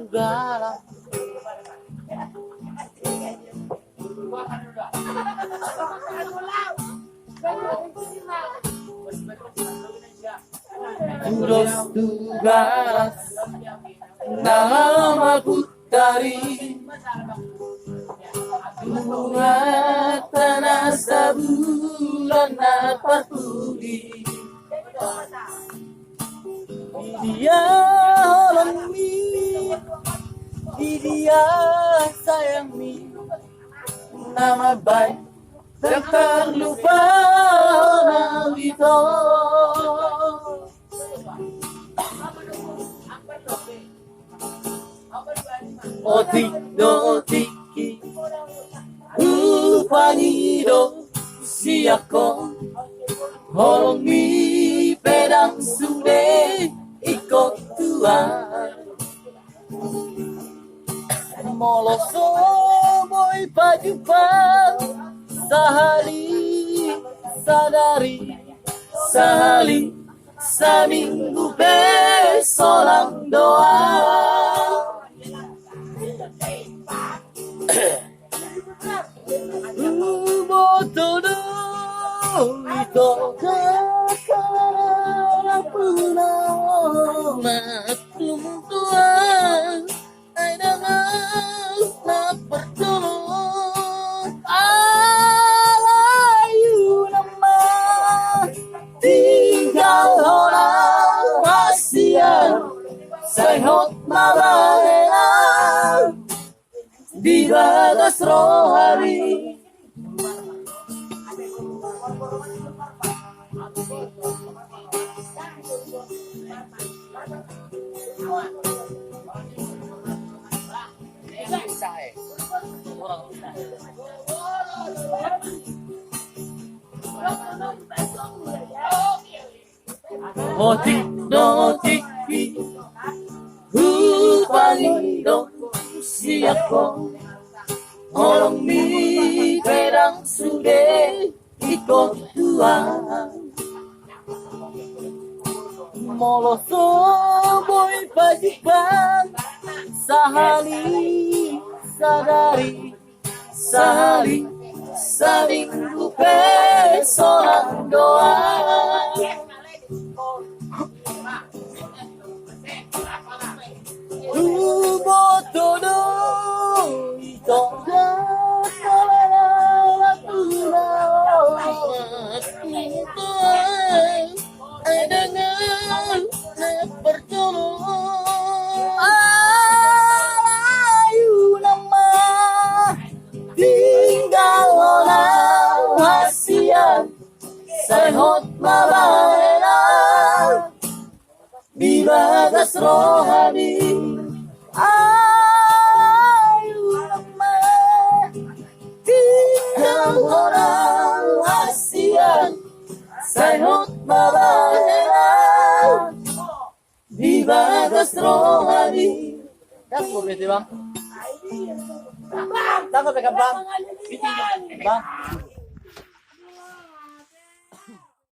garam. Terus tugas namaku dari bunga tanah sabulan apa tuli. Dia orang mi, dia sayang mi, nama baik tak terlupa itu. Otik do tiki, upanido siako, holong mi pedang sude ikut tuan. Moloso boy pajupan, sahali sadari, sahali saminggu besolang doa. Botodo ito kakara puno matumtuan ay dangal na pertulong alayu naman tinggal orang kasihan sayhot mabahean di batas rohani. Otik do tiki, upanido siako, holong mi pedang sude ikut tuan. Moloso boy pajupan, sahali sadari, sahali saminggu pesolang doa. Botodo ito kakara puno matumtuan ay dangal na pertulong alayu naman tinggal orang kasihan sayhot mabahean di batas rohani. Ayu naman tinggal orang kasihan sayhot mabahean di batas rohani. Takut bang? Takut bang? Bang?